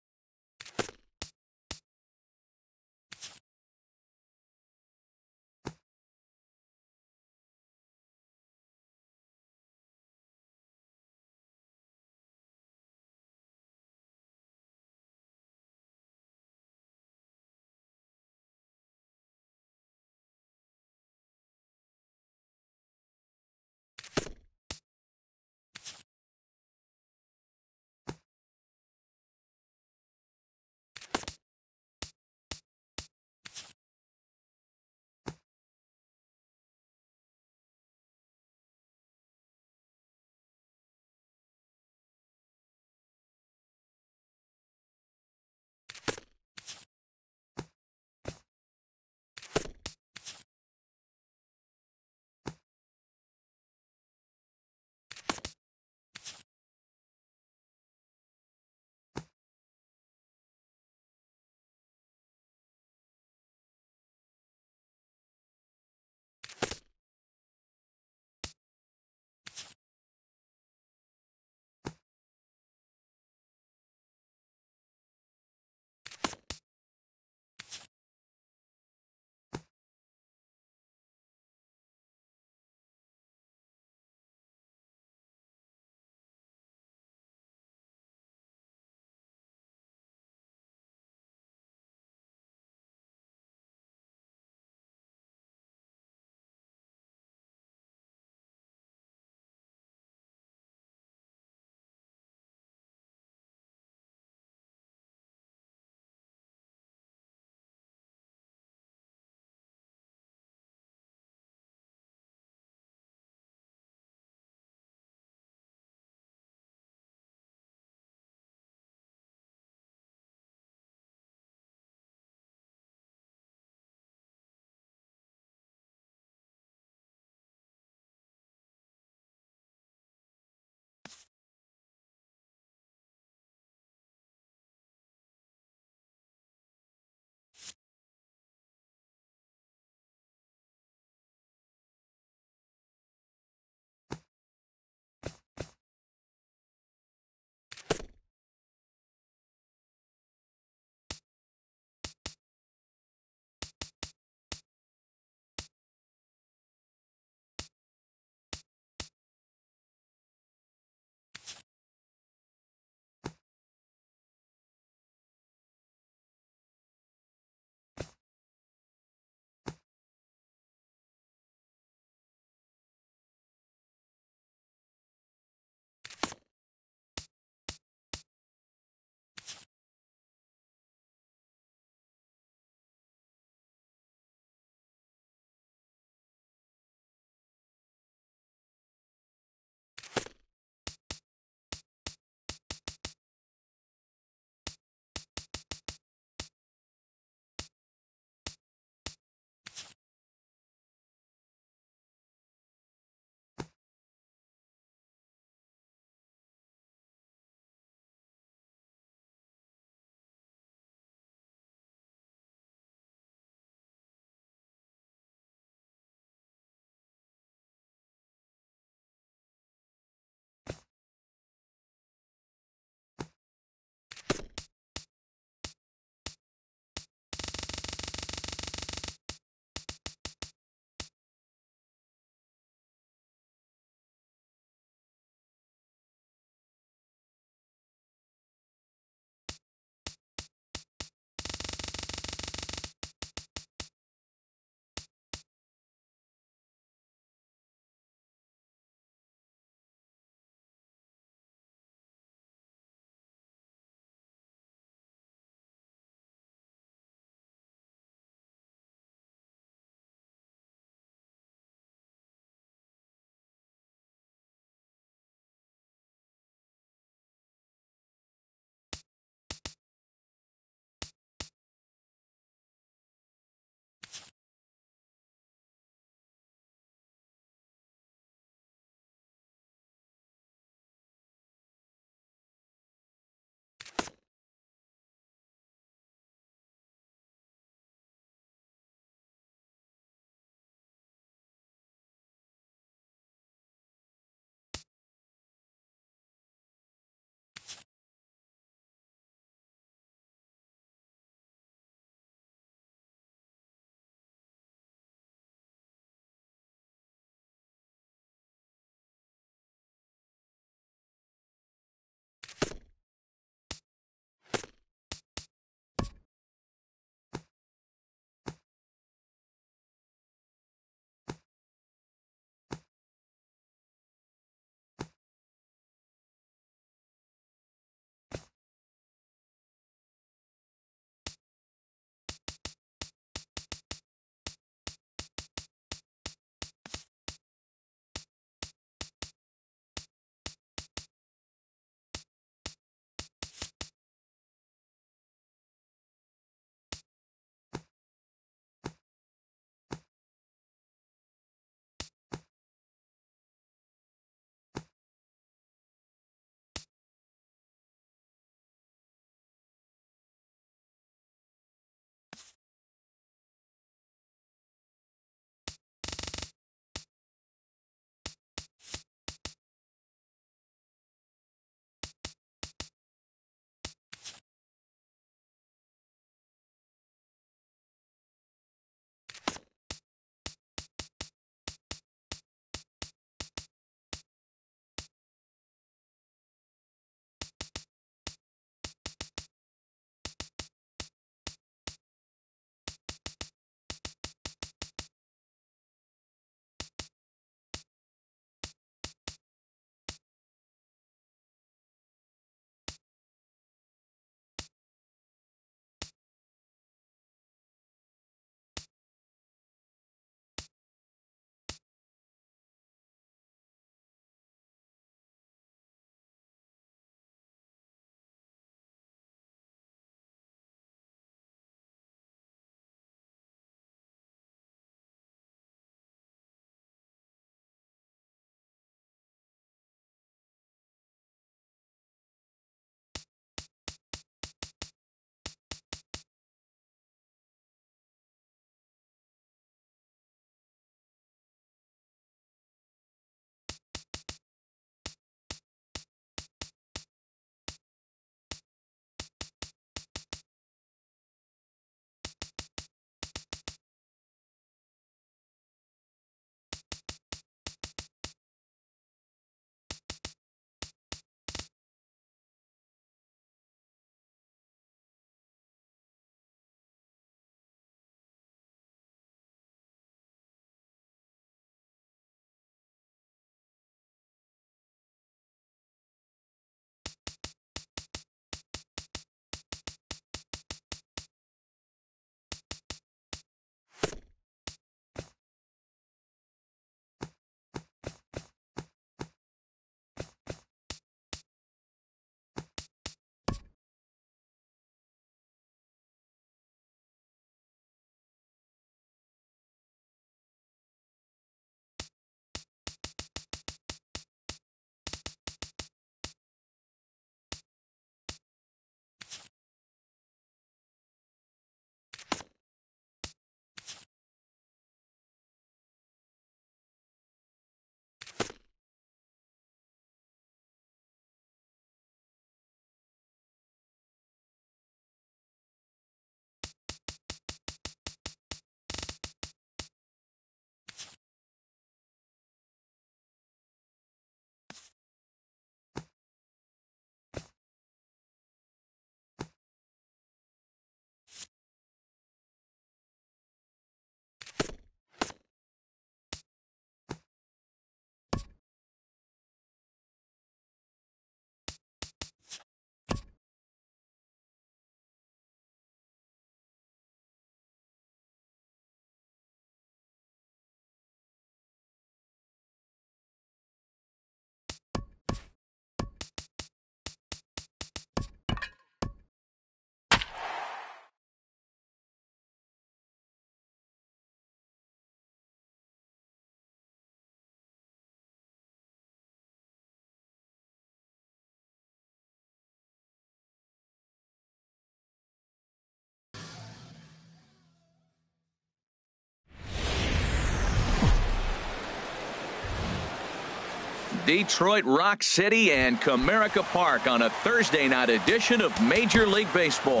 Detroit Rock City and Comerica Park on a Thursday night edition of Major League Baseball.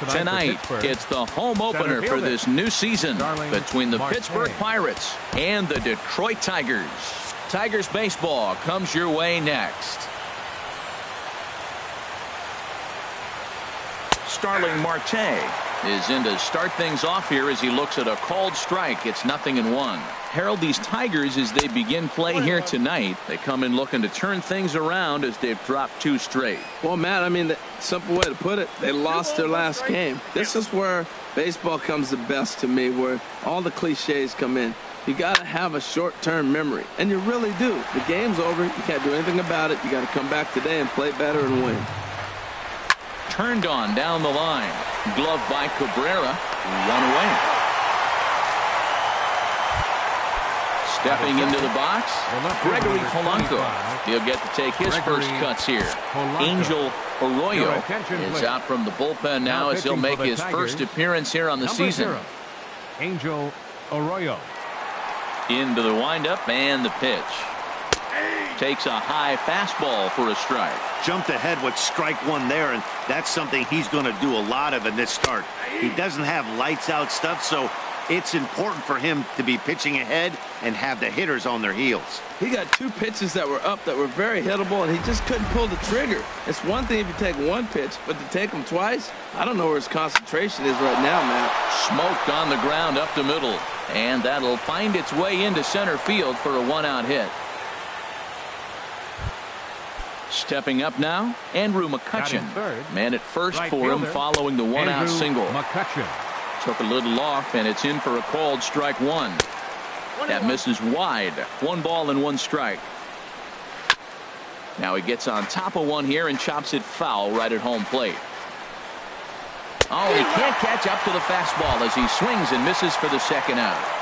Tonight, it's the home opener for this new season between the Pittsburgh Pirates and the Detroit Tigers. Tigers baseball comes your way next. Starling Marte is in to start things off here as he looks at a called strike. It's 0-1. Harold, these Tigers, as they begin play here tonight, they come in looking to turn things around as they've dropped 2 straight. Well, Matt, I mean, the simple way to put it, they lost their last game. This is where baseball comes the best to me, where all the cliches come in. You got to have a short-term memory, and you really do. The game's over. You can't do anything about it. You got to come back today and play better and win. Turned on down the line. Glove by Cabrera. 1 away. Stepping into the box, Gregory Polanco. He'll get to take his first cuts here. Angel Arroyo is out from the bullpen now as he'll make his first appearance here on the season. Angel Arroyo. Into the windup and the pitch. Takes a high fastball for a strike. Jumped ahead with strike 1 there, and that's something he's going to do a lot of in this start. He doesn't have lights out stuff, so it's important for him to be pitching ahead and have the hitters on their heels. He got 2 pitches that were up that were very hittable, and he just couldn't pull the trigger. It's one thing if you take 1 pitch, but to take them twice, I don't know where his concentration is right now, man. Smoked on the ground up the middle, and that'll find its way into center field for a 1-out hit. Stepping up now, Andrew McCutchen. Man at first for him following the 1-out single. McCutchen. Took a little off, and it's in for a called strike 1. That misses wide. 1 ball and 1 strike. Now he gets on top of one here and chops it foul right at home plate. Oh, he can't catch up to the fastball as he swings and misses for the 2nd out.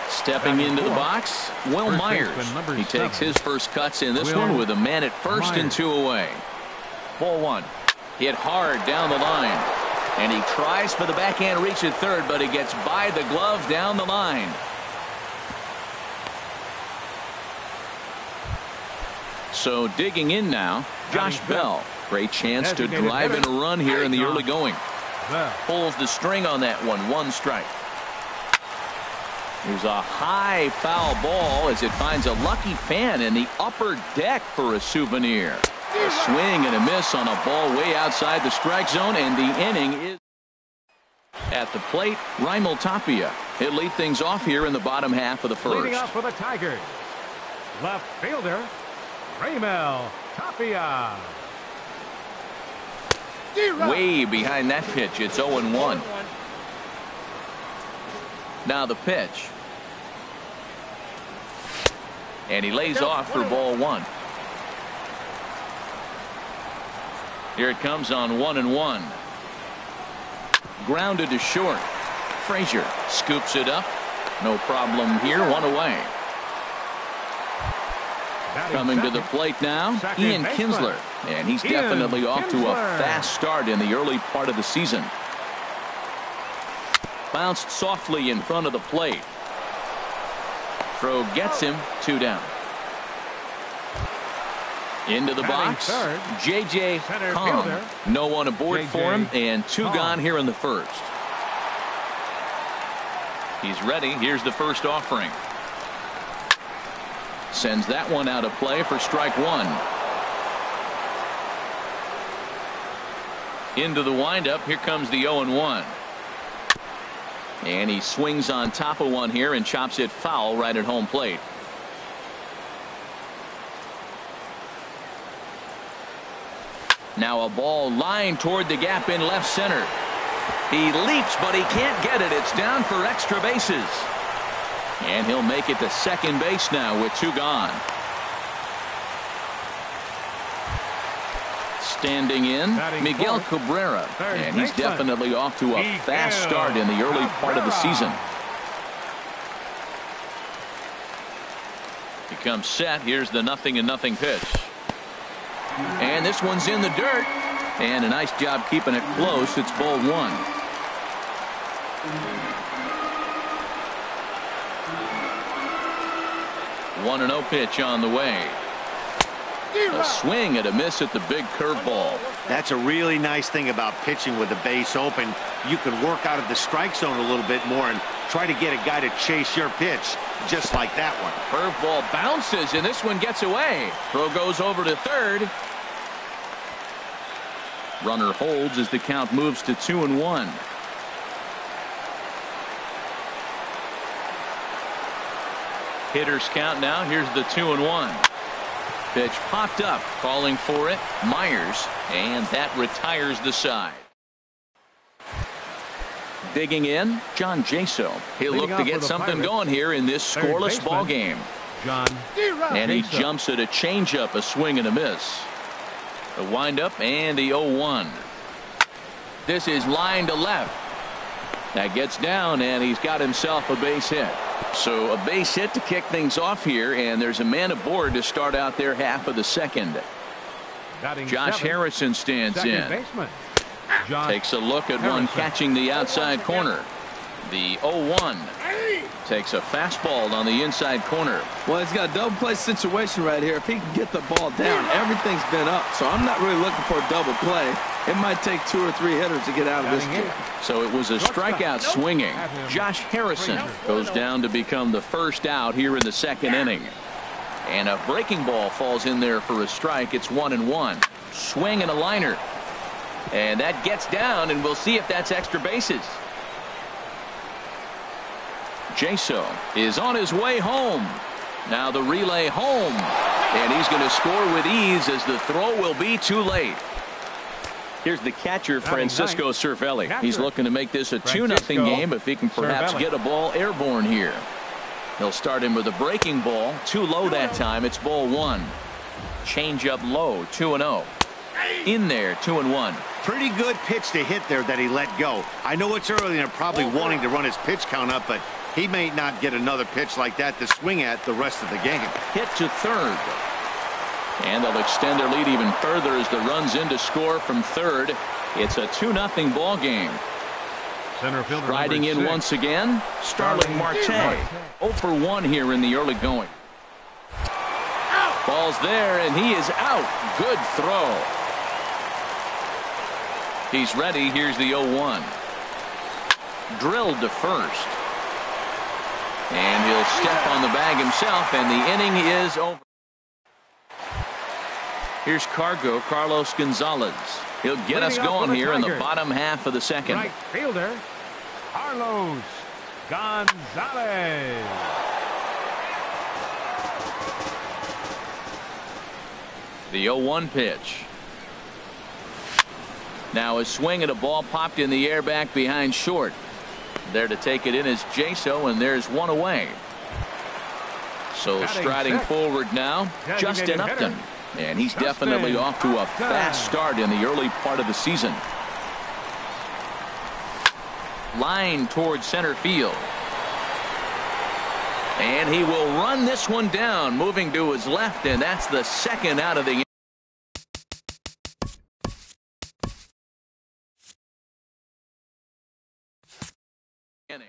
Stepping into the box, Will Myers. He takes his first cuts in this one with a man at first and 2 away. Ball 1. Hit hard down the line. And he tries for the backhand reach at third, but he gets by the glove down the line. So digging in now, Josh Bell. Great chance to drive in a run here in the early going. Pulls the string on that one. 1 strike. There's a high foul ball as it finds a lucky fan in the upper deck for a souvenir. A swing and a miss on a ball way outside the strike zone, and the inning is at the plate. Raimel Tapia. He'll lead things off here in the bottom half of the first. Leading off for the Tigers, left fielder Raimel Tapia. Way behind that pitch. It's 0-1. Now the pitch. And he lays off for ball 1. Here it comes on 1-1. Grounded to short. Frazier scoops it up. No problem here. 1 away. Coming to the plate now, Ian Kinsler. And he's definitely off to a fast start in the early part of the season. Bounced softly in front of the plate. Throw gets him. 2 down. Into the box, J.J. Kong. No one aboard for him, and 2 gone here in the first. He's ready. Here's the first offering. Sends that one out of play for strike 1. Into the windup. Here comes the 0-1. And he swings on top of one here and chops it foul right at home plate. Now a ball lined toward the gap in left center. He leaps, but he can't get it. It's down for extra bases. And he'll make it to second base now with 2 gone. Standing in, Miguel Cabrera. And he's definitely off to a fast start in the early part of the season. He comes set. Here's the 0-0 pitch. And this one's in the dirt. And a nice job keeping it close. It's ball 1. One 1-0 pitch on the way. A swing and a miss at the big curveball. That's a really nice thing about pitching with the base open. You can work out of the strike zone a little bit more and try to get a guy to chase your pitch, just like that one. Curveball bounces, and this one gets away. Throw goes over to third. Runner holds as the count moves to 2-1. Hitters count now. Here's the 2-1. Pitch popped up, calling for it. Myers, and that retires the side. Digging in, John Jaso. He'll look to get something going here in this scoreless ball game. And he jumps at a changeup, a swing and a miss. The windup and the 0-1. This is line to left. That gets down, and he's got himself a base hit. So a base hit to kick things off here, and there's a man aboard to start out their half of the second. Josh Harrison stands in. Takes a look at one catching the outside corner. The 0-1 takes a fastball on the inside corner. Well, he's got a double play situation right here. If he can get the ball down, everything's been up. So I'm not really looking for a double play. It might take 2 or 3 hitters to get out of this game. So it was a strikeout swinging. Josh Harrison goes down to become the first out here in the second inning. And a breaking ball falls in there for a strike. It's 1-1. Swing and a liner. And that gets down, and we'll see if that's extra bases. Jaso is on his way home. Now the relay home. And he's going to score with ease as the throw will be too late. Here's the catcher, Francisco Cervelli. He's looking to make this a 2-0 game if he can perhaps get a ball airborne here. He'll start him with a breaking ball. Too low that time. It's ball 1. Change up low. 2-0. In there. 2-1. Pretty good pitch to hit there that he let go. I know it's early and they're probably wanting to run his pitch count up, but he may not get another pitch like that to swing at the rest of the game. Hit to third. And they'll extend their lead even further as the runs in to score from third. It's a 2-0 ball game. Riding in once again, Starling Marte. 0 for 1 here in the early going. Ball's there, and he is out. Good throw. He's ready. Here's the 0-1. Drilled to first. And he'll step on the bag himself, and the inning is over. Here's Carlos Gonzalez. He'll get us going here in the bottom half of the second. Right fielder, Carlos Gonzalez. The 0-1 pitch. Now a swing and a ball popped in the air back behind short. There to take it in is Jaso, and there's one away. So striding forward now, Justin Upton. And he's definitely off to a fast start in the early part of the season. Line towards center field. And he will run this one down, moving to his left, and that's the second out of the inning.